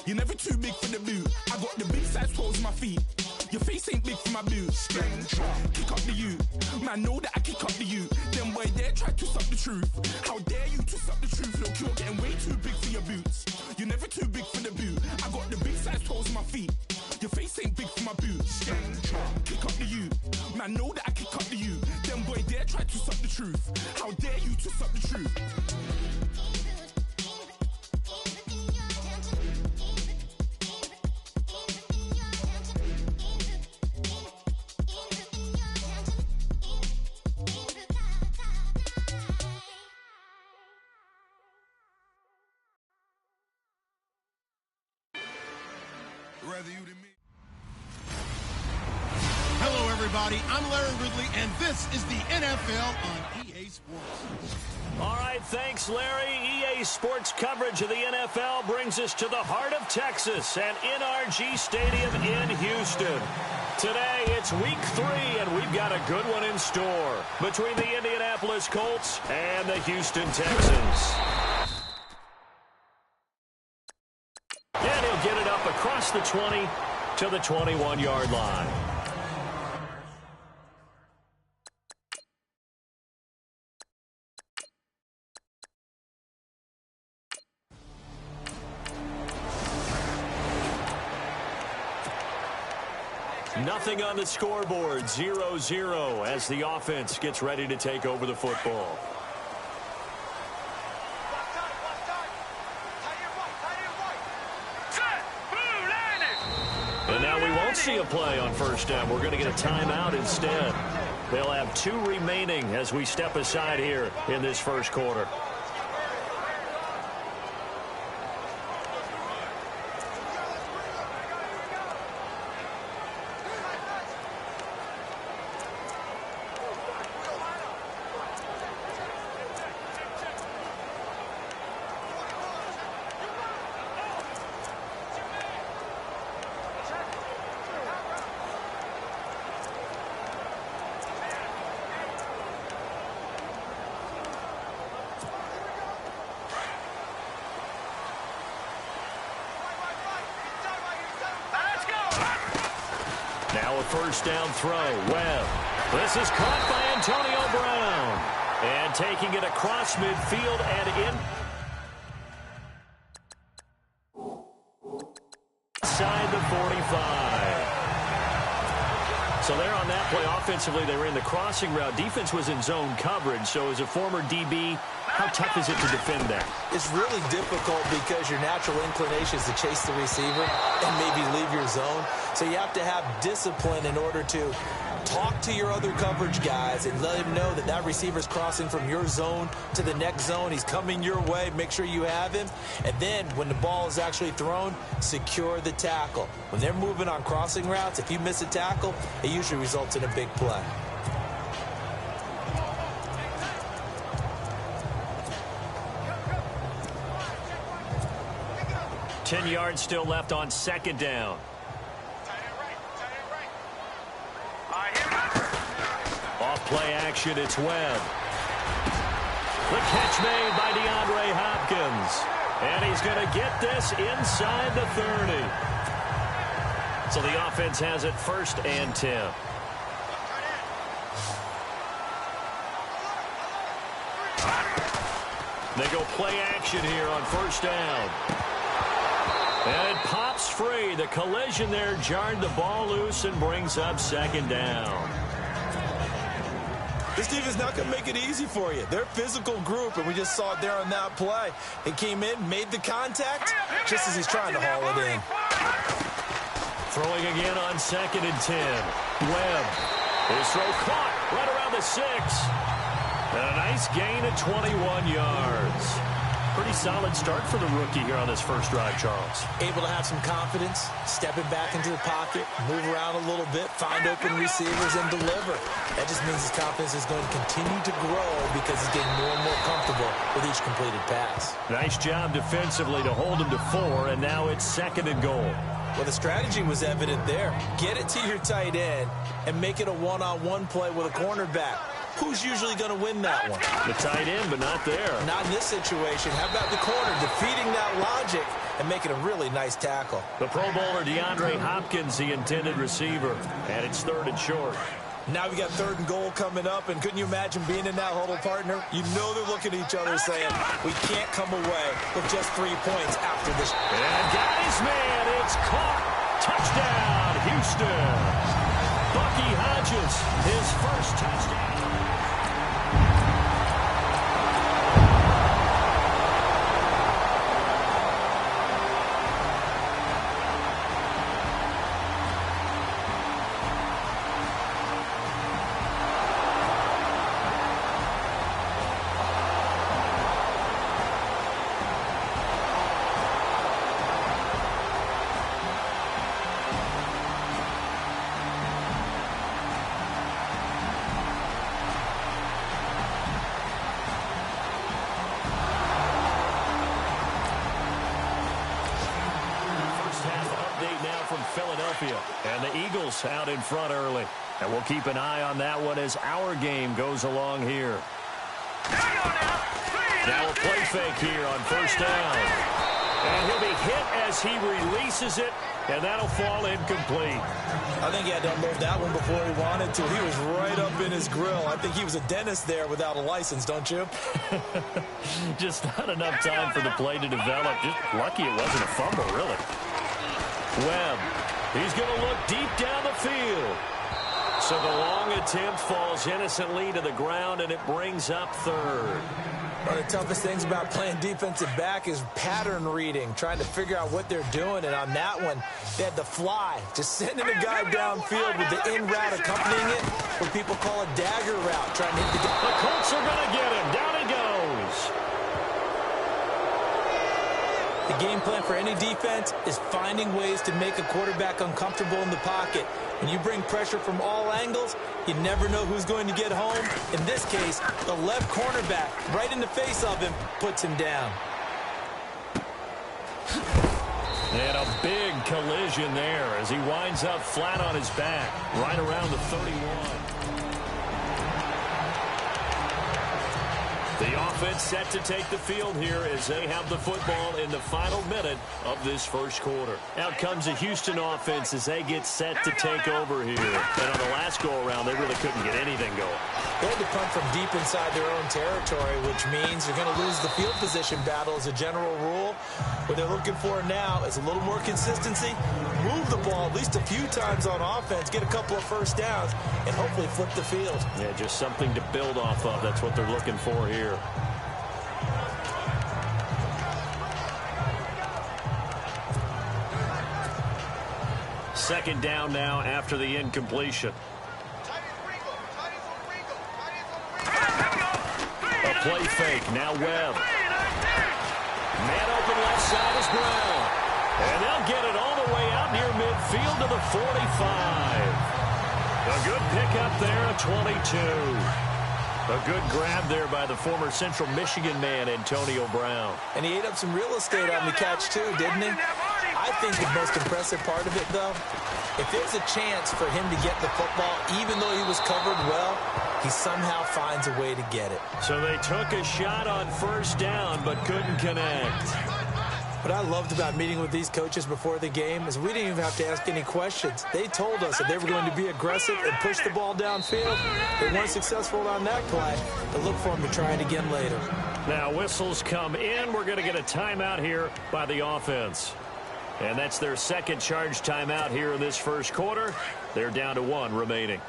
You're never too big for the boot. I got the big size toes on my feet. Your face ain't big for my boots. Kick up the you. Man, know that I kick up the you. Them boy there try to suck the truth. How dare you to suck the truth? Look, you're getting way too big for your boots. You're never too big for the boot. I got the big size toes on my feet. Your face ain't big for my boots. Kick up the you. Man, know that I kick up the you. Them boy there try to suck the truth. How dare you to suck the truth? Hello, everybody. I'm Larry Ridley, and this is the NFL on EA Sports. All right, thanks, Larry. EA Sports coverage of the NFL brings us to the heart of Texas and NRG Stadium in Houston. Today, it's week 3, and we've got a good one in store between the Indianapolis Colts and the Houston Texans. And he'll get it up across the 20 to the 21-yard line. Nothing on the scoreboard, 0-0 as the offense gets ready to take over the football. And now we won't see a play on first down. We're going to get a timeout instead. They'll have 2 remaining as we step aside here in this first quarter. Now a first down throw. Webb. This is caught by Antonio Brown. And taking it across midfield and in. Inside the 45. So there on that play, offensively, they were in the crossing route. Defense was in zone coverage. So as a former DB, how tough is it to defend that? It's really difficult because your natural inclination is to chase the receiver and maybe leave your zone. So you have to have discipline in order to talk to your other coverage guys and let them know that that receiver's crossing from your zone to the next zone. He's coming your way. Make sure you have him. And then when the ball is actually thrown, secure the tackle. When they're moving on crossing routes, if you miss a tackle, it usually results in a big play. 10 yards still left on second down. Off play action, it's Webb. The catch made by DeAndre Hopkins. And he's going to get this inside the 30. So the offense has it 1st and 10. They go play action here on first down. And it pops free. The collision there jarred the ball loose and brings up second down. This defense not going to make it easy for you. They're a physical group, and we just saw it there on that play. He came in, made the contact, just as he's trying to haul it in. Throwing again on 2nd and 10. Webb. His throw caught right around the 6. And a nice gain of 21 yards. Pretty solid start for the rookie here on this first drive, Charles. Able to have some confidence, stepping back into the pocket, move around a little bit, find open receivers, and deliver. That just means his confidence is going to continue to grow because he's getting more and more comfortable with each completed pass. Nice job defensively to hold him to 4, and now it's 2nd and goal. Well, the strategy was evident there. Get it to your tight end and make it a one-on-one play with a cornerback. Who's usually going to win that one? The tight end, but not there. Not in this situation. How about the corner defeating that logic and making a really nice tackle. The Pro Bowler DeAndre Hopkins, the intended receiver, and it's 3rd and short. Now we got 3rd and goal coming up, and couldn't you imagine being in that huddle, partner? You know they're looking at each other saying, we can't come away with just 3 points after this. And got his man. It's caught. Touchdown, Houston. Bucky Hodges, his first touchdown. Philadelphia, and the Eagles out in front early. And we'll keep an eye on that one as our game goes along here. Now a play fake here on 1st down. And he'll be hit as he releases it, and that'll fall incomplete. I think he had to unload that one before he wanted to. He was right up in his grill. I think he was a dentist there without a license, don't you? Just not enough time for the play to develop. Just lucky it wasn't a fumble, really. Webb, he's going to look deep down the field. So the long attempt falls innocently to the ground, and it brings up 3rd. One of the toughest things about playing defensive back is pattern reading, trying to figure out what they're doing. And on that one, they had the fly, just sending a guy downfield with the in route accompanying it, what people call a dagger route, trying to hit the guy. The Colts are going to get him. Down he goes. The game plan for any defense is finding ways to make a quarterback uncomfortable in the pocket. When you bring pressure from all angles, you never know who's going to get home. In this case, the left cornerback, right in the face of him, puts him down. And a big collision there as he winds up flat on his back, right around the 31. The offense set to take the field here as they have the football in the final minute of this first quarter. Out comes the Houston offense as they get set to take over here. And on the last go-around, they really couldn't get anything going. They had to punt from deep inside their own territory, which means they're going to lose the field position battle as a general rule. What they're looking for now is a little more consistency, move the ball at least a few times on offense, get a couple of first downs, and hopefully flip the field. Yeah, just something to build off of. That's what they're looking for here. Second down now after the incompletion. A play fake. Now Webb. Man open left side is Brown. And they'll get it all the way out near midfield to the 45. A good pickup there at 22. A good grab there by the former Central Michigan man, Antonio Brown. And he ate up some real estate on the catch, too, didn't he? I think the most impressive part of it, though, if there's a chance for him to get the football, even though he was covered well, he somehow finds a way to get it. So they took a shot on first down, but couldn't connect. What I loved about meeting with these coaches before the game is we didn't even have to ask any questions. They told us that they were going to be aggressive and push the ball downfield. They weren't successful on that play, but look for them to try it again later. Now whistles come in. We're going to get a timeout here by the offense. And that's their second charge timeout here in this first quarter. They're down to 1 remaining.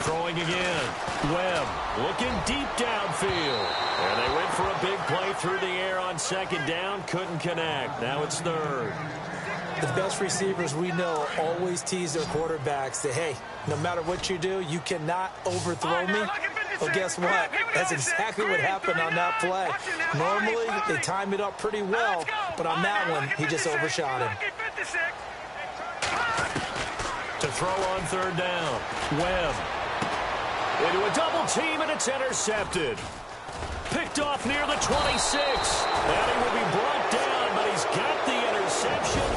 Throwing again. Webb looking deep downfield. And they went for a big play through the air on second down. Couldn't connect. Now it's 3rd. The best receivers we know always tease their quarterbacks that, hey, no matter what you do, you cannot overthrow me. Well, guess what? That's exactly what happened on that play. Normally, they time it up pretty well, but on that one, he just overshot him. To throw on 3rd down. Webb. Into a double team, and it's intercepted. Picked off near the 26. And he will be brought down, but he's got the interception.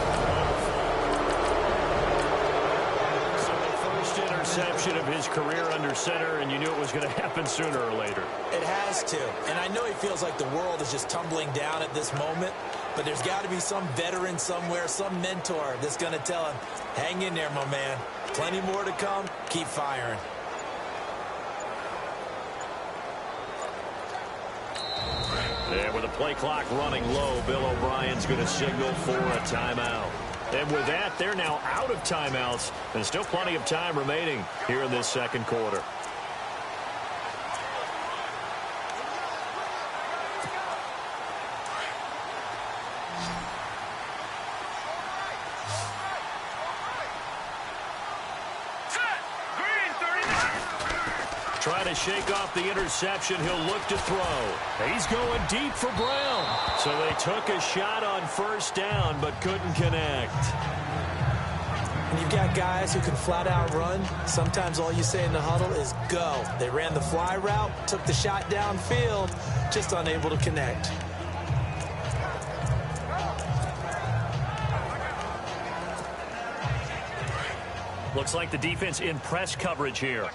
So the first interception of his career under center, and you knew it was going to happen sooner or later. It has to. And I know he feels like the world is just tumbling down at this moment, but there's got to be some veteran somewhere, some mentor that's going to tell him, hang in there, my man. Plenty more to come. Keep firing. And with the play clock running low, Bill O'Brien's going to signal for a timeout. And with that, they're now out of timeouts, and still plenty of time remaining here in this second quarter. Trying to shake off the interception. He'll look to throw. He's going deep for Brown. So they took a shot on first down, but couldn't connect. When you've got guys who can flat out run, sometimes all you say in the huddle is go. They ran the fly route, took the shot downfield, just unable to connect. Looks like the defense in press coverage here.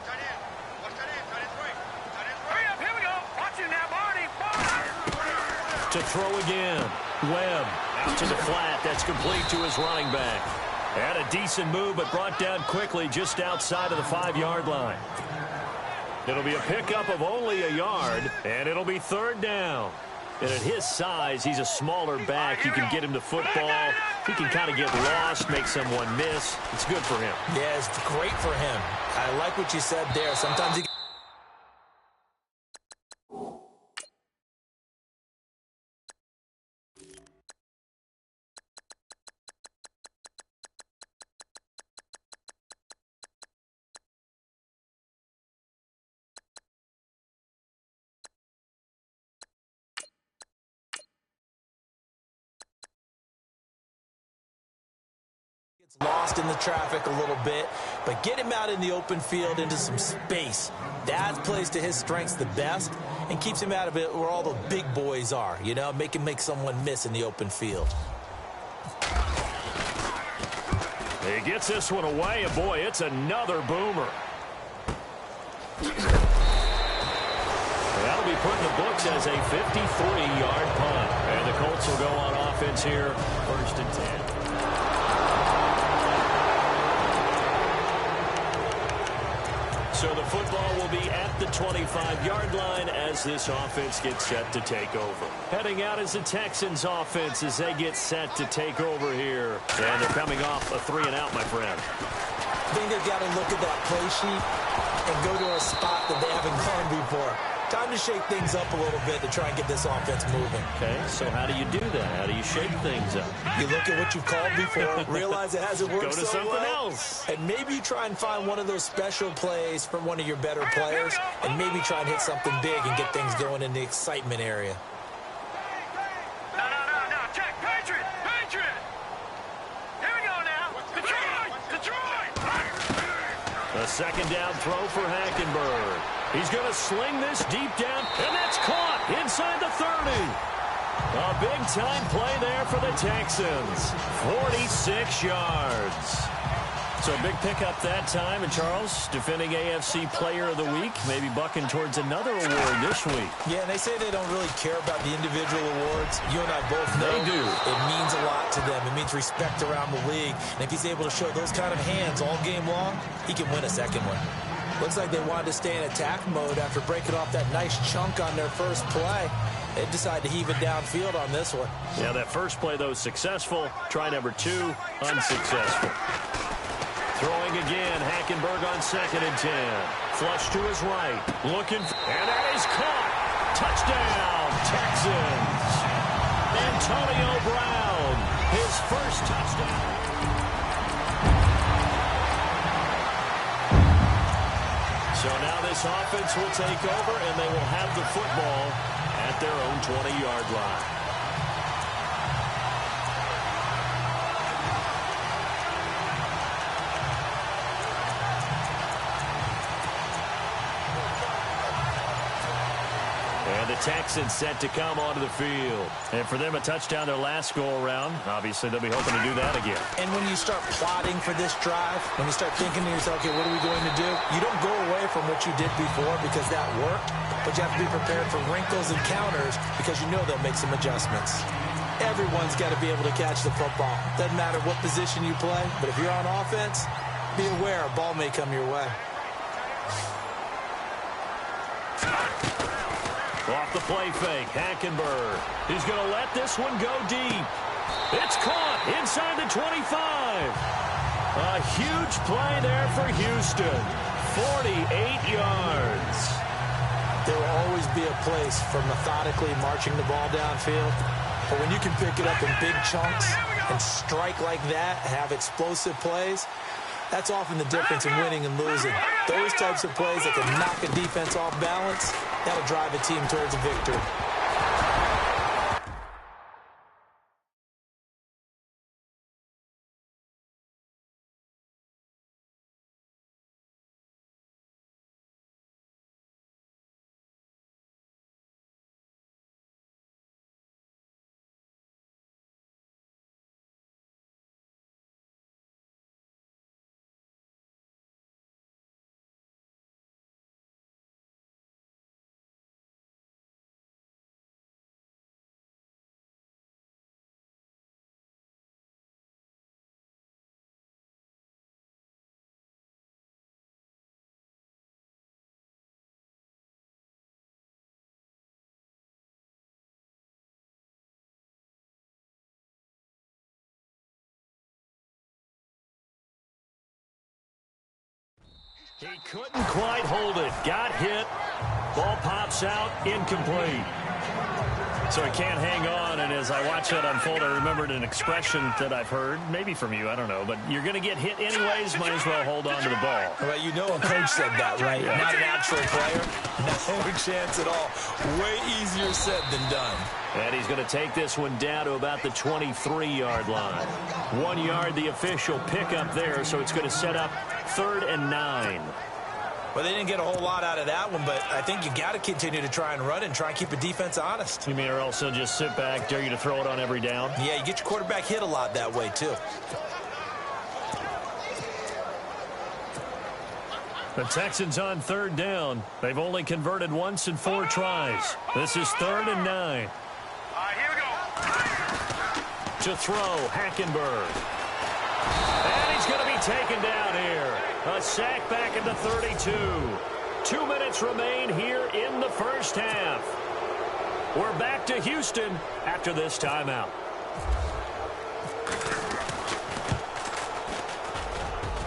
To throw again. Webb out to the flat. That's complete to his running back. Had a decent move, but brought down quickly just outside of the 5-yard line. It'll be a pickup of only a yard, and it'll be third down. And at his size, he's a smaller back. You can get him the football. He can kind of get lost, make someone miss. It's good for him. Yeah, it's great for him. I like what you said there. Sometimes he lost in the traffic a little bit, but get him out in the open field into some space. That plays to his strengths the best and keeps him out of it where all the big boys are, you know, make someone miss in the open field. He gets this one away, and boy, it's another boomer. That'll be put in the books as a 53-yard punt. And the Colts will go on offense here, 1st and 10. So the football will be at the 25-yard line as this offense gets set to take over. Heading out is the Texans offense as they get set to take over here. And they're coming off a 3-and-out, my friend. I think they've got to look at that play sheet and go to a spot that they haven't gone before. Time to shake things up a little bit to try and get this offense moving. Okay, so how do you do that? How do you shake things up? You look at what you've called before, realize it hasn't worked Go to so something well, else. and maybe you try and find one of those special plays from one of your better players, and maybe try and hit something big and get things going in the excitement area. No. Check. Patriot. Here we go now. Detroit. A second down throw for Hackenberg. He's going to sling this deep down, and that's caught inside the 30. A big-time play there for the Texans. 46 yards. So a big pickup that time. And Charles, defending AFC Player of the Week, maybe bucking towards another award this week. Yeah, and they say they don't really care about the individual awards. You and I both know They do. It means a lot to them. It means respect around the league. And if he's able to show those kind of hands all game long, he can win a second one. Looks like they wanted to stay in attack mode after breaking off that nice chunk on their first play. They decided to heave it downfield on this one. Yeah, that first play, though, successful. Try number 2, unsuccessful. Throwing again, Hackenberg on 2nd and 10. Flush to his right. Looking, and that is caught. Touchdown, Texans. Antonio Brown, his first touchdown. So now this offense will take over, and they will have the football at their own 20-yard line. And the Texans set to come onto the field. And for them, a touchdown their last go-around. Obviously, they'll be hoping to do that again. And when you start plotting for this drive, when you start thinking to yourself, okay, what are we going to do? You don't go away from what you did before because that worked, but you have to be prepared for wrinkles and counters because you know they'll make some adjustments. Everyone's got to be able to catch the football. Doesn't matter what position you play, but if you're on offense, be aware a ball may come your way. Off the play fake, Hackenberg. He's going to let this one go deep. It's caught inside the 25. A huge play there for Houston. 48 yards. There will always be a place for methodically marching the ball downfield. But when you can pick it up in big chunks and strike like that, have explosive plays, that's often the difference in winning and losing. Those types of plays that can knock a defense off balance, that'll drive a team towards a victory. He couldn't quite hold it. Got hit. Ball pops out. Incomplete. So he can't hang on, and as I watch that unfold, I remembered an expression that I've heard, maybe from you, I don't know, but you're going to get hit anyways, might as well hold on to the ball. Well, you know a coach said that, right? Yeah. Not an actual player. No chance at all. Way easier said than done. And he's going to take this one down to about the 23-yard line. 1 yard, the official pickup there, so it's going to set up 3rd and 9. Well, they didn't get a whole lot out of that one, but I think you got to continue to try and run and try and keep a defense honest. You mean or else they'll just sit back, dare you to throw it on every down? Yeah, you get your quarterback hit a lot that way, too. The Texans on 3rd down. They've only converted once in 4 tries. This is 3rd and 9. Here we go. To throw, Hackenberg. And he's going to be taken down here. A sack back at the 32. 2 minutes remain here in the first half. We're back to Houston after this timeout.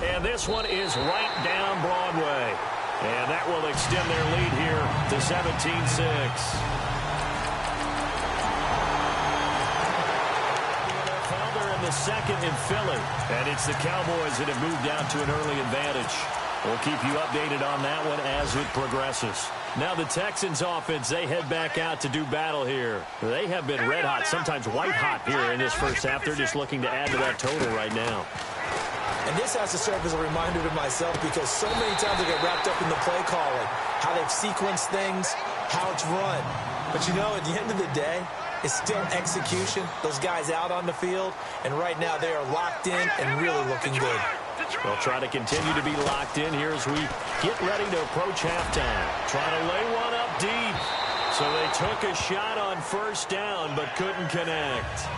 And this one is right down Broadway. And that will extend their lead here to 17-6. The second in Philly, and it's the Cowboys that have moved down to an early advantage. We'll keep you updated on that one as it progresses. Now the Texans offense, they head back out to do battle here. They have been red hot, sometimes white hot here in this first half. They're just looking to add to that total right now. And this has to serve as a reminder to myself because so many times I get wrapped up in the play calling, how they've sequenced things, how it's run. But you know, at the end of the day, it's still execution. Those guys out on the field, and right now they are locked in and really looking good. They'll try to continue to be locked in here as we get ready to approach halftime. Trying to lay one up deep. So they took a shot on 1st down, but couldn't connect.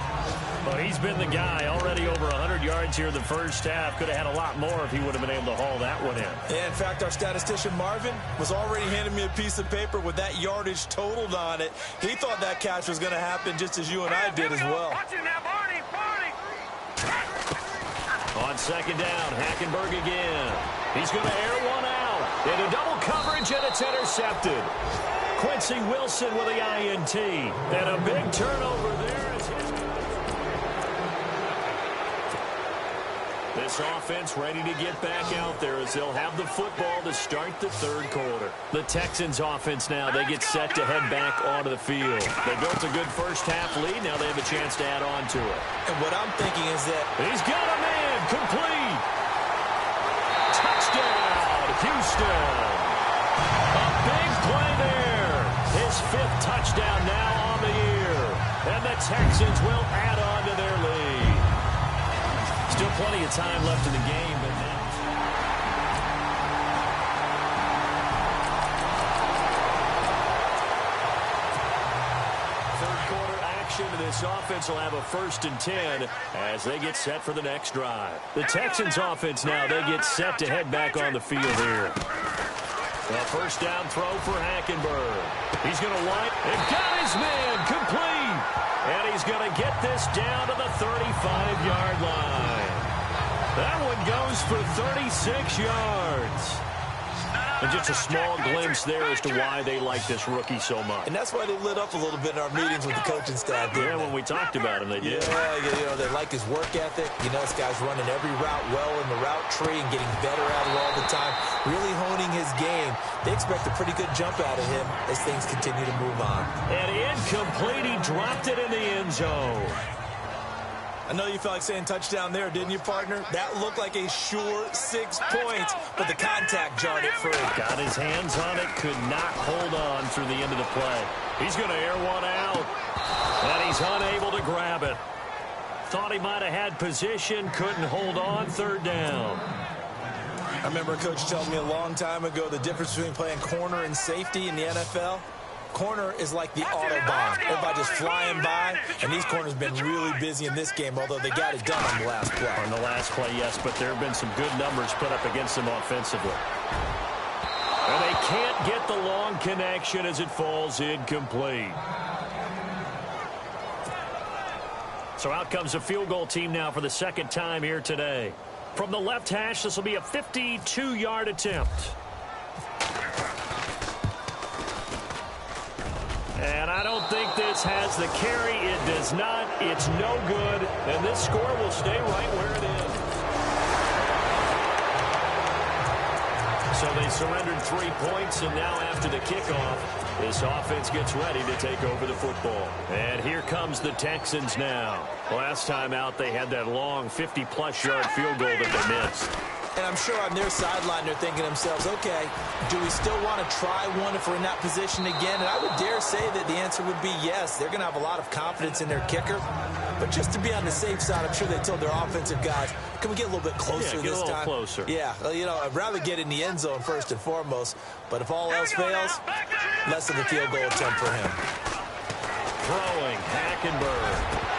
Well, he's been the guy already over 100 yards here in the first half. Could have had a lot more if he would have been able to haul that one in. Yeah, in fact, our statistician Marvin was already handing me a piece of paper with that yardage totaled on it. He thought that catch was going to happen just as you and I did as well. Watch it now, Barney. On 2nd down, Hackenberg again. He's going to air one out. Into double coverage, and it's intercepted. Quincy Wilson with the INT. And a big turnover there. This offense ready to get back out there as they'll have the football to start the 3rd quarter. The Texans offense now, they get set to head back onto the field. They built a good first half lead. Now they have a chance to add on to it. And what I'm thinking is that he's got a man complete. Touchdown, Houston. A big play there. His his 5th touchdown now on the year. And the Texans will add on to their lead. Still plenty of time left in the game, but now... This offense will have a 1st and 10 as they get set for the next drive. The Texans offense now, they get set to head back on the field here. A 1st down throw for Hackenberg. He's going to wipe and got his man complete. And he's going to get this down to the 35-yard line. That one goes for 36 yards. And just a small glimpse there as to why they like this rookie so much. And that's why they lit up a little bit in our meetings with the coaching staff. Yeah, when we talked about him, they did. Yeah, they like his work ethic. You know, this guy's running every route well in the route tree and getting better at it all the time, really honing his game. They expect a pretty good jump out of him as things continue to move on. And incomplete, he dropped it in the end zone. I know you felt like saying touchdown there, didn't you, partner? That looked like a sure 6 points, but the contact jarred it free. Got his hands on it, could not hold on through the end of the play. He's going to air one out, and he's unable to grab it. Thought he might have had position, couldn't hold on, 3rd down. I remember a coach telling me a long time ago the difference between playing corner and safety in the NFL. Corner is like the Autobahn. Everybody just flying by, and these corners have been really busy in this game, although they got it done on the last play. On the last play, yes, but there have been some good numbers put up against them offensively. And they can't get the long connection as it falls incomplete. So out comes the field goal team now for the 2nd time here today. From the left hash, this will be a 52-yard attempt. And I don't think this has the carry. It does not. It's no good. And this score will stay right where it is. So they surrendered 3 points, and now after the kickoff, this offense gets ready to take over the football. And here comes the Texans now. Last time out, they had that long 50-plus yard field goal that they missed. And I'm sure on their sideline they're thinking to themselves, okay, do we still want to try one if we're in that position again? And I would dare say that the answer would be yes. They're going to have a lot of confidence in their kicker. But just to be on the safe side, I'm sure they told their offensive guys, can we get a little bit closer this time? Get a little closer. Yeah, well, you know, I'd rather get in the end zone first and foremost. But if all else fails, less of a field goal attempt for him. Throwing, Hackenberg.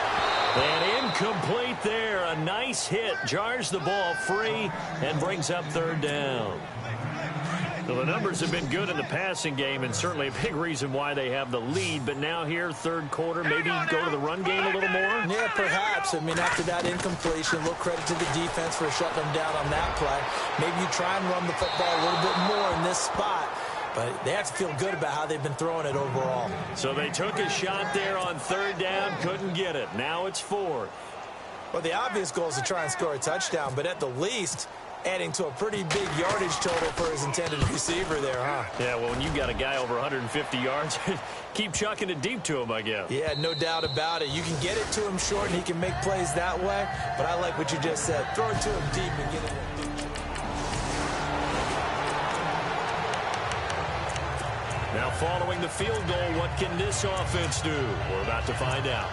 And incomplete there. A nice hit. Jars the ball free and brings up 3rd down. So the numbers have been good in the passing game and certainly a big reason why they have the lead. But now here, 3rd quarter, maybe go to the run game a little more? Yeah, perhaps. I mean, after that incompletion, a little credit to the defense for shutting them down on that play. Maybe you try and run the football a little bit more in this spot. But they have to feel good about how they've been throwing it overall. So they took a shot there on 3rd down, couldn't get it. Now it's 4th. Well, the obvious goal is to try and score a touchdown, but at the least, adding to a pretty big yardage total for his intended receiver there, huh? Yeah, well, when you've got a guy over 150 yards, keep chucking it deep to him, I guess. Yeah, no doubt about it. You can get it to him short, and he can make plays that way, but I like what you just said. Throw it to him deep and get it. Now following the field goal, what can this offense do? We're about to find out.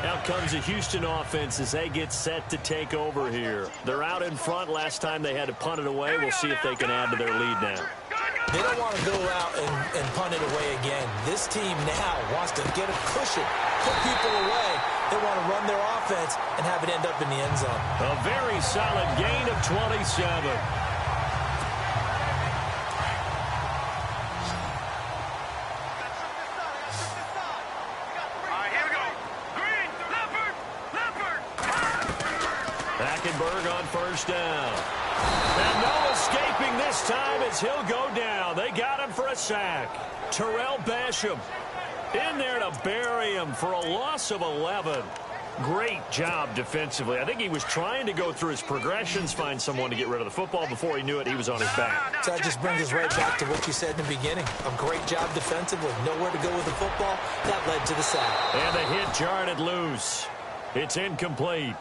Out comes the Houston offense as they get set to take over here. They're out in front. Last time they had to punt it away. We'll see if they can add to their lead now. They don't want to go out and punt it away again. This team now wants to get a cushion, put people away. They want to run their offense and have it end up in the end zone. A very solid gain of 27. Hackenberg on 1st down. And no escaping this time as he'll go down. They got him for a sack. Terrell Basham in there to bury him for a loss of 11. Great job defensively. I think he was trying to go through his progressions, find someone to get rid of the football. Before he knew it, he was on his back. So that just brings us right back to what you said in the beginning. A great job defensively. Nowhere to go with the football. That led to the sack. And the hit jarred it loose. It's incomplete.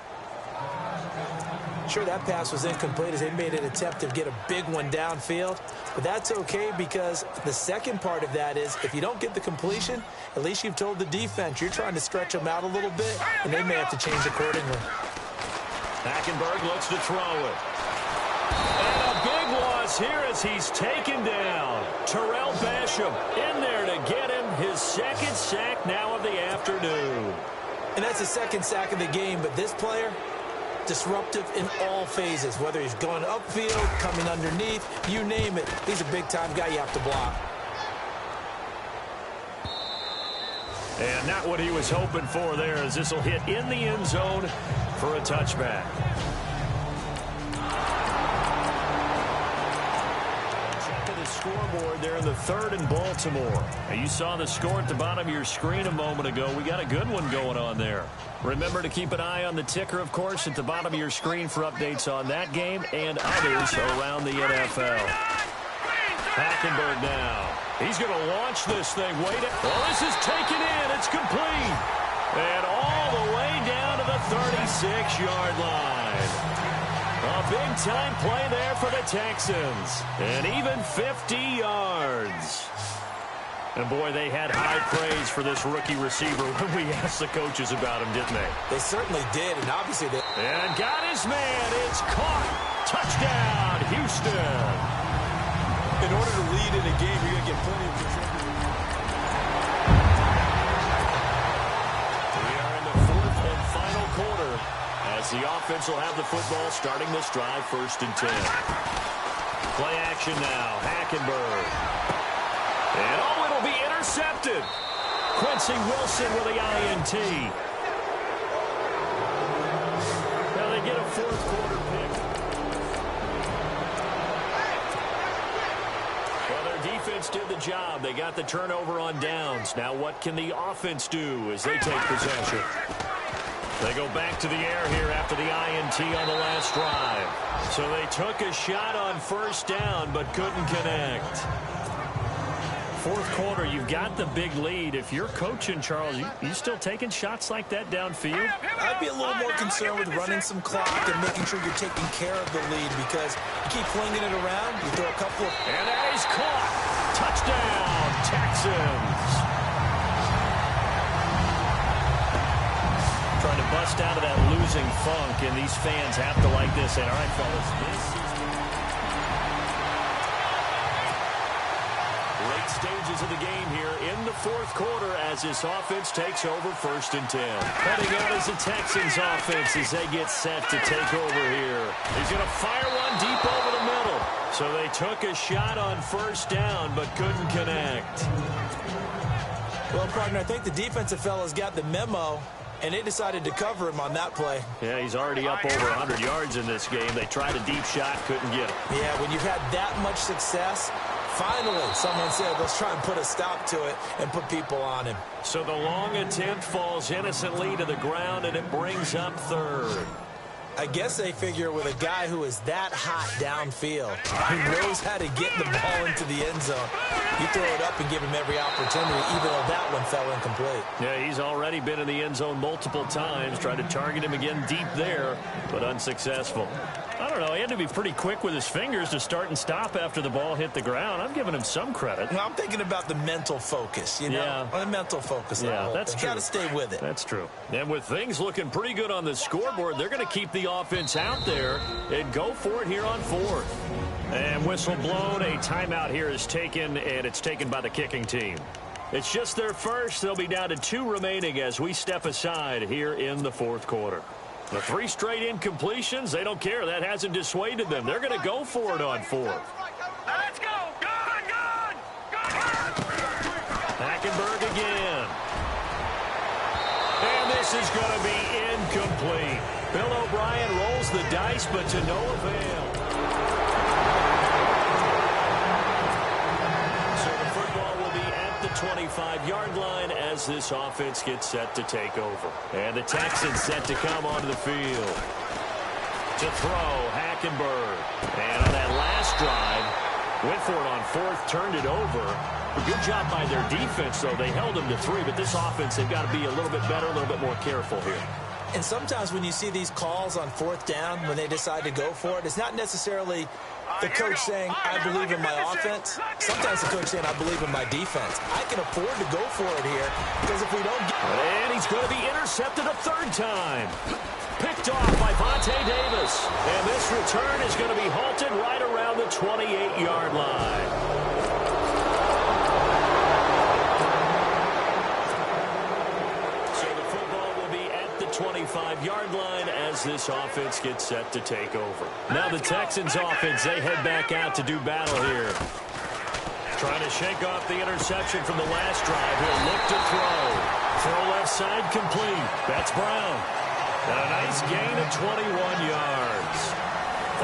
Sure, that pass was incomplete as they made an attempt to get a big one downfield. But that's okay because the second part of that is if you don't get the completion, at least you've told the defense you're trying to stretch them out a little bit, and they may have to change accordingly. Hackenberg looks to throw it. And a big loss here as he's taken down. Terrell Basham in there to get him his second sack now of the afternoon. And that's the second sack of the game, but this player, disruptive in all phases, whether he's going upfield, coming underneath, you name it. He's a big-time guy you have to block. And not what he was hoping for there as this will hit in the end zone for a touchback. Checking the scoreboard there in the third in Baltimore. Now you saw the score at the bottom of your screen a moment ago. We got a good one going on there. Remember to keep an eye on the ticker, of course, at the bottom of your screen for updates on that game and others around the NFL. Hackenberg now. He's going to launch this thing. Wait it. Well, this is taken in. It's complete. And all the way down to the 36-yard line. A big-time play there for the Texans. And even 50 yards. And, boy, they had high praise for this rookie receiver when we asked the coaches about him, didn't they? They certainly did, and obviously they... And got his man. It's caught. Touchdown, Houston. In order to lead in a game, you're going to get plenty of control. We are in the fourth and final quarter as the offense will have the football starting this drive, 1st and 10. Play action now. Hackenberg. And, it'll be intercepted. Quincy Wilson with the INT. Now they get a fourth quarter pick. Defense did the job. They got the turnover on downs. Now what can the offense do as they take possession? They go back to the air here after the INT on the last drive. So they took a shot on 1st down but couldn't connect. Fourth quarter, you've got the big lead. If you're coaching, Charles, you still taking shots like that downfield? I'd be a little more concerned with running some clock and making sure you're taking care of the lead because you keep flinging it around, you throw a couple of... And that is caught. Touchdown, Texans. Trying to bust out of that losing funk, and these fans have to like this. And all right, fellas, this is... Late stages of the game here in the fourth quarter as this offense takes over 1st and 10. Heading out is the Texans offense as they get set to take over here. He's going to fire one deep over the middle. So they took a shot on 1st down but couldn't connect. Well, partner, I think the defensive fellas got the memo, and they decided to cover him on that play. Yeah, he's already up over 100 yards in this game. They tried a deep shot, couldn't get him. Yeah, when you've had that much success, finally someone said, let's try and put a stop to it and put people on him. So the long attempt falls innocently to the ground, and it brings up 3rd. I guess they figure with a guy who is that hot downfield, who knows how to get the ball into the end zone, you throw it up and give him every opportunity, even though that one fell incomplete. Yeah, he's already been in the end zone multiple times, tried to target him again deep there, but unsuccessful. I don't know, he had to be pretty quick with his fingers to start and stop after the ball hit the ground. I'm giving him some credit. Well, I'm thinking about the mental focus, you know? Yeah. The mental focus. Yeah, that's true. You got to stay with it. That's true. And with things looking pretty good on the scoreboard, they're going to keep the offense out there and go for it here on 4th. And whistle blown, a timeout here is taken, and it's taken by the kicking team. It's just their first. They'll be down to 2 remaining as we step aside here in the fourth quarter. The 3 straight incompletions, they don't care. That hasn't dissuaded them. They're going to go for it on 4th. Let's go! Good! Hackenberg again. And this is going to be incomplete. Bill O'Brien rolls the dice, but to no avail. So the football will be at the 25-yard line as this offense gets set to take over. And the Texans set to come onto the field. To throw, Hackenberg. And on that last drive, went for it on 4th, turned it over. Good job by their defense, though. They held them to 3, but this offense, they've got to be a little bit better, a little bit more careful here. And sometimes when you see these calls on fourth down, when they decide to go for it, it's not necessarily the coach saying, I believe in my offense. Sometimes the coach saying, I believe in my defense. I can afford to go for it here because if we don't get... And he's going to be intercepted a third time. Picked off by Vontae Davis. And this return is going to be halted right around the 28-yard line. So the football will be at the 25-yard line as this offense gets set to take over. Now the Texans offense, they head back out to do battle here. Trying to shake off the interception from the last drive. He'll look to throw. Throw left side complete. That's Brown. And a nice gain of 21 yards.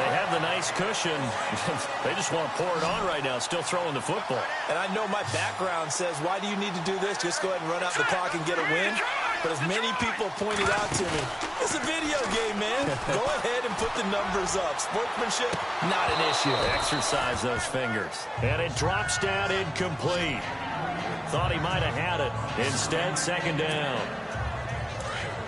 They have the nice cushion. They just want to pour it on right now, still throwing the football. And I know my background says, why do you need to do this? Just go ahead and run out the clock and get a win. But as many people pointed out to me, it's a video game, man. Go ahead and put the numbers up. Sportsmanship, not an issue. Exercise those fingers. And it drops down incomplete. Thought he might have had it. Instead, second down.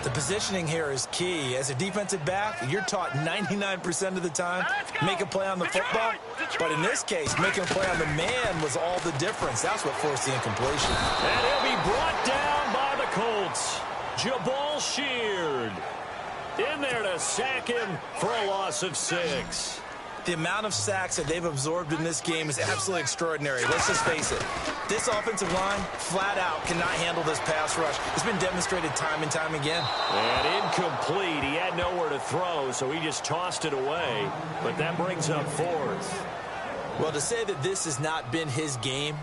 The positioning here is key. As a defensive back, you're taught 99% of the time, make a play on the football. But in this case, making a play on the man was all the difference. That's what forced the incompletion. And he'll be brought down by the Colts. Jabal Sheard in there to sack him for a loss of 6. The amount of sacks that they've absorbed in this game is absolutely extraordinary. Let's just face it. This offensive line, flat out, cannot handle this pass rush. It's been demonstrated time and time again. And incomplete. He had nowhere to throw, so he just tossed it away. But that brings up 4th. Well, to say that this has not been his game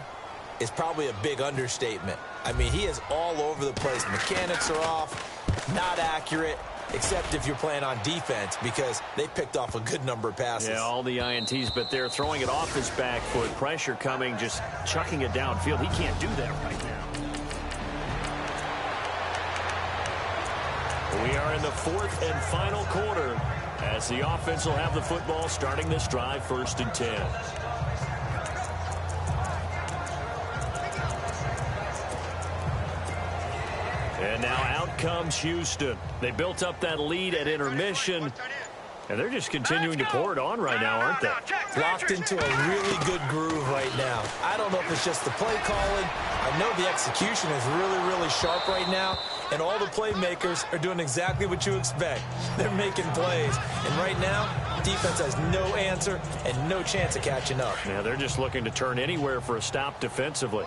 is probably a big understatement. I mean, he is all over the place. Mechanics are off, not accurate, except if you're playing on defense, because they picked off a good number of passes. Yeah, all the INTs, but they're throwing it off his back foot. Pressure coming, just chucking it downfield. He can't do that right now. We are in the 4th and final quarter as the offense will have the football starting this drive, 1st and 10. And now out comes Houston. They built up that lead at intermission, and they're just continuing to pour it on right now, aren't they? Locked into a really good groove right now. I don't know if it's just the play calling. I know the execution is really, really sharp right now, and all the playmakers are doing exactly what you expect. They're making plays, and right now, defense has no answer and no chance of catching up. Yeah, they're just looking to turn anywhere for a stop defensively.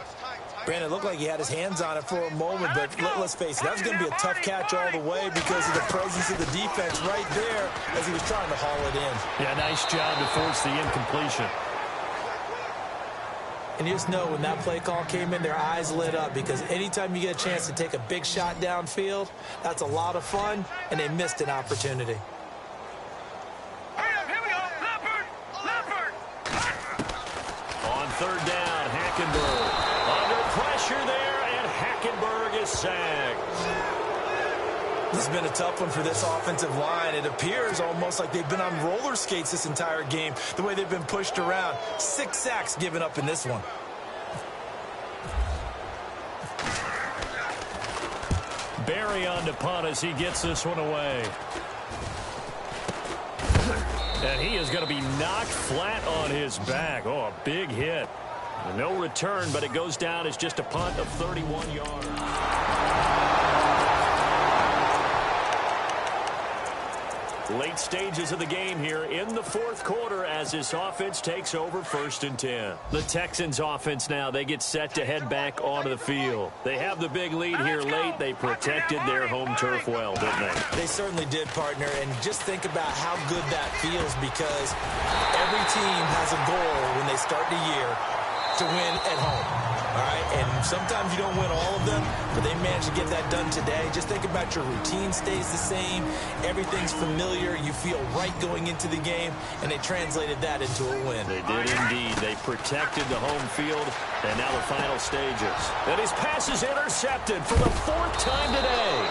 Brandon, it looked like he had his hands on it for a moment, but let's face it, that was going to be a tough catch all the way because of the presence of the defense right there as he was trying to haul it in. Yeah, nice job to force the incompletion. And you just know when that play call came in, their eyes lit up because anytime you get a chance to take a big shot downfield, that's a lot of fun, and they missed an opportunity. Here we go. Leopard. On 3rd down, Hackenberg. Under pressure there, and Hackenberg is sacked. This has been a tough one for this offensive line. It appears almost like they've been on roller skates this entire game, the way they've been pushed around. 6 sacks given up in this one. Barry on to punt as he gets this one away. And he is going to be knocked flat on his back. Oh, a big hit. No return, but it goes down as just a punt of 31 yards. Late stages of the game here in the 4th quarter as this offense takes over 1st and 10. The Texans offense now, they get set to head back onto the field. They have the big lead here late. They protected their home turf well, didn't they? They certainly did, partner, and just think about how good that feels because every team has a goal when they start the year to win at home. All right, and sometimes you don't win all of them, but they managed to get that done today. Just think about your routine stays the same. Everything's familiar. You feel right going into the game, and they translated that into a win. They did indeed. They protected the home field, and now the final stages. And his pass is intercepted for the 4th time today.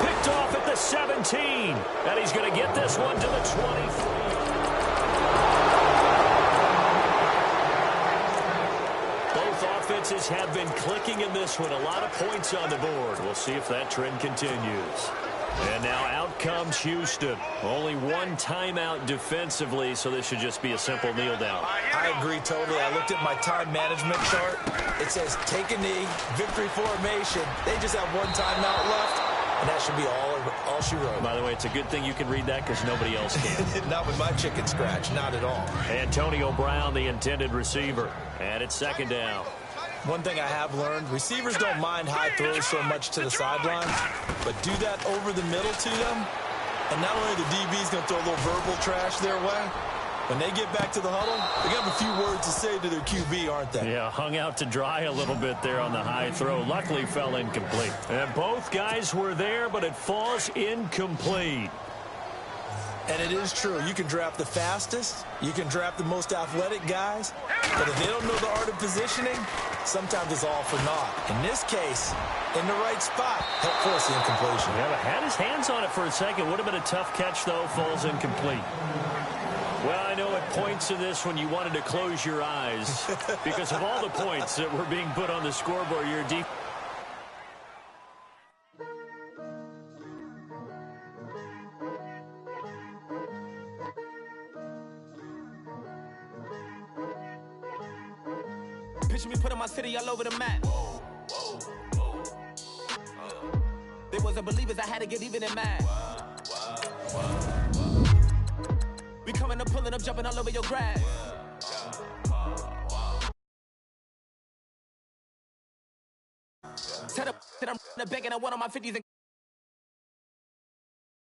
Picked off at the 17, and he's going to get this one to the 23. Offenses have been clicking in this one. A lot of points on the board. We'll see if that trend continues. And now out comes Houston. Only one timeout defensively, so this should just be a simple kneel down. I agree totally. I looked at my time management chart. It says take a knee, victory formation. They just have one timeout left, and that should be all she wrote. By the way, it's a good thing you can read that because nobody else can. Not with my chicken scratch, not at all. Antonio Brown, the intended receiver. And it's second down. One thing I have learned, receivers don't mind high throws so much to the sideline, but do that over the middle to them, and not only the DB's going to throw a little verbal trash their way, when they get back to the huddle, they're going to have a few words to say to their QB, aren't they? Yeah, hung out to dry a little bit there on the high throw. Luckily fell incomplete. And both guys were there, but it falls incomplete. And it is true. You can draft the fastest. You can draft the most athletic guys. But if they don't know the art of positioning, sometimes it's all for naught. In this case, in the right spot, helped force the incompletion. Yeah, but had his hands on it for a second. Would have been a tough catch, though. Falls incomplete. Well, I know at points in this when you wanted to close your eyes because of all the points that were being put on the scoreboard. Your defense. Picture me putting my city all over the map. They wasn't believers, I had to get even in mad. We coming up, pulling up, jumping all over your grass. Set up, that I'm begging on one of my 50s and